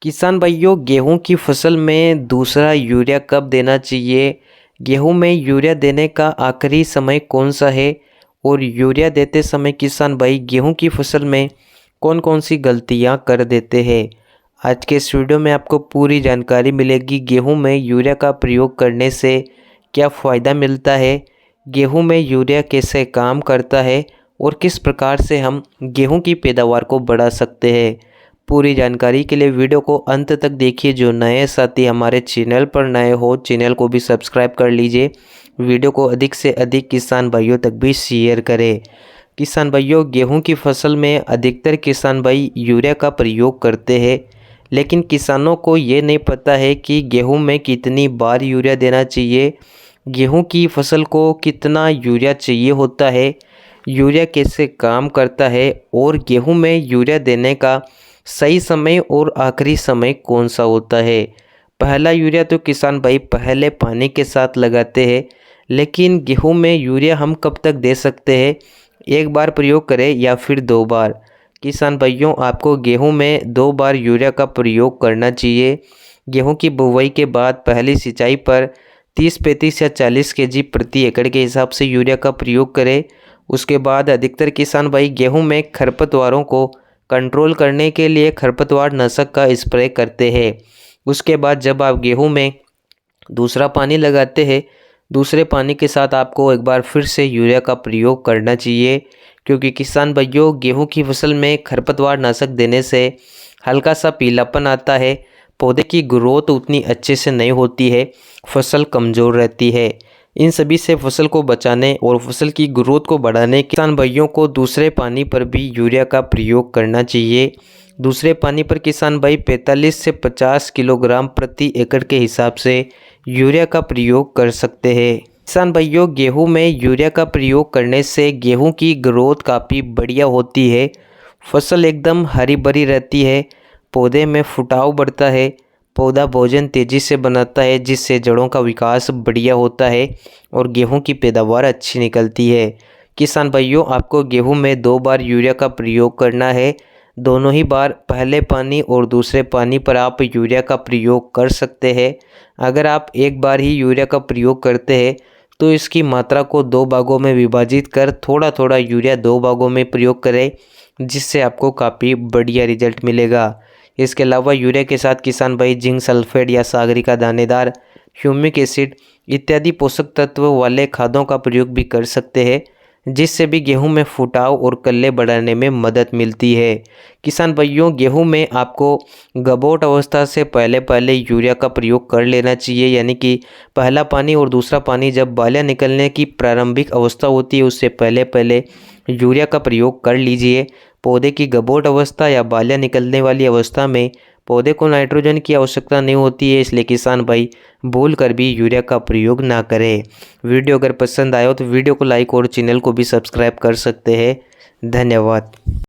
किसान भाइयों, गेहूं की फसल में दूसरा यूरिया कब देना चाहिए? गेहूं में यूरिया देने का आखिरी समय कौन सा है? और यूरिया देते समय किसान भाई गेहूं की फसल में कौन कौन सी गलतियां कर देते हैं? आज के इस वीडियो में आपको पूरी जानकारी मिलेगी। गेहूं में यूरिया का प्रयोग करने से क्या फ़ायदा मिलता है, गेहूं में यूरिया कैसे काम करता है और किस प्रकार से हम गेहूं की पैदावार को बढ़ा सकते हैं। पूरी जानकारी के लिए वीडियो को अंत तक देखिए। जो नए साथी हमारे चैनल पर नए हो, चैनल को भी सब्सक्राइब कर लीजिए। वीडियो को अधिक से अधिक किसान भाइयों तक भी शेयर करें। किसान भाइयों, गेहूं की फसल में अधिकतर किसान भाई यूरिया का प्रयोग करते हैं, लेकिन किसानों को ये नहीं पता है कि गेहूं में कितनी बार यूरिया देना चाहिए, गेहूं की फसल को कितना यूरिया चाहिए होता है, यूरिया कैसे काम करता है और गेहूं में यूरिया देने का सही समय और आखिरी समय कौन सा होता है। पहला यूरिया तो किसान भाई पहले पानी के साथ लगाते हैं, लेकिन गेहूं में यूरिया हम कब तक दे सकते हैं? एक बार प्रयोग करें या फिर 2 बार? किसान भाइयों, आपको गेहूं में 2 बार यूरिया का प्रयोग करना चाहिए। गेहूं की बुवाई के बाद पहली सिंचाई पर 30-35 या 40 केजी प्रति एकड़ के हिसाब से यूरिया का प्रयोग करें। उसके बाद अधिकतर किसान भाई गेहूं में खरपतवारों को कंट्रोल करने के लिए खरपतवार नाशक का स्प्रे करते हैं। उसके बाद जब आप गेहूं में दूसरा पानी लगाते हैं, दूसरे पानी के साथ आपको एक बार फिर से यूरिया का प्रयोग करना चाहिए, क्योंकि किसान भाइयों गेहूं की फसल में खरपतवार नाशक देने से हल्का सा पीलापन आता है, पौधे की ग्रोथ उतनी अच्छे से नहीं होती है, फसल कमज़ोर रहती है। इन सभी से फसल को बचाने और फसल की ग्रोथ को बढ़ाने किसान भाइयों को दूसरे पानी पर भी यूरिया का प्रयोग करना चाहिए। दूसरे पानी पर किसान भाई 45 से 50 किलोग्राम प्रति एकड़ के हिसाब से यूरिया का प्रयोग कर सकते हैं। किसान भाइयों, गेहूं में यूरिया का प्रयोग करने से गेहूं की ग्रोथ काफ़ी बढ़िया होती है, फसल एकदम हरी भरी रहती है, पौधे में फुटाव बढ़ता है, पौधा भोजन तेज़ी से बनाता है, जिससे जड़ों का विकास बढ़िया होता है और गेहूं की पैदावार अच्छी निकलती है। किसान भाइयों, आपको गेहूं में 2 बार यूरिया का प्रयोग करना है। दोनों ही बार पहले पानी और दूसरे पानी पर आप यूरिया का प्रयोग कर सकते हैं। अगर आप एक बार ही यूरिया का प्रयोग करते हैं तो इसकी मात्रा को 2 भागों में विभाजित कर थोड़ा थोड़ा यूरिया 2 भागों में प्रयोग करें, जिससे आपको काफ़ी बढ़िया रिजल्ट मिलेगा। इसके अलावा यूरिया के साथ किसान भाई जिंक सल्फेट या सागरिका दानेदार, ह्यूमिक एसिड इत्यादि पोषक तत्व वाले खादों का प्रयोग भी कर सकते हैं, जिससे भी गेहूं में फुटाव और कल्ले बढ़ाने में मदद मिलती है। किसान भाइयों, गेहूं में आपको गबोट अवस्था से पहले पहले यूरिया का प्रयोग कर लेना चाहिए, यानी कि पहला पानी और दूसरा पानी जब बालियाँ निकलने की प्रारंभिक अवस्था होती है उससे पहले पहले यूरिया का प्रयोग कर लीजिए। पौधे की गबोट अवस्था या बालियाँ निकलने वाली अवस्था में पौधे को नाइट्रोजन की आवश्यकता नहीं होती है, इसलिए किसान भाई भूल कर भी यूरिया का प्रयोग ना करें। वीडियो अगर पसंद आया हो तो वीडियो को लाइक और चैनल को भी सब्सक्राइब कर सकते हैं। धन्यवाद।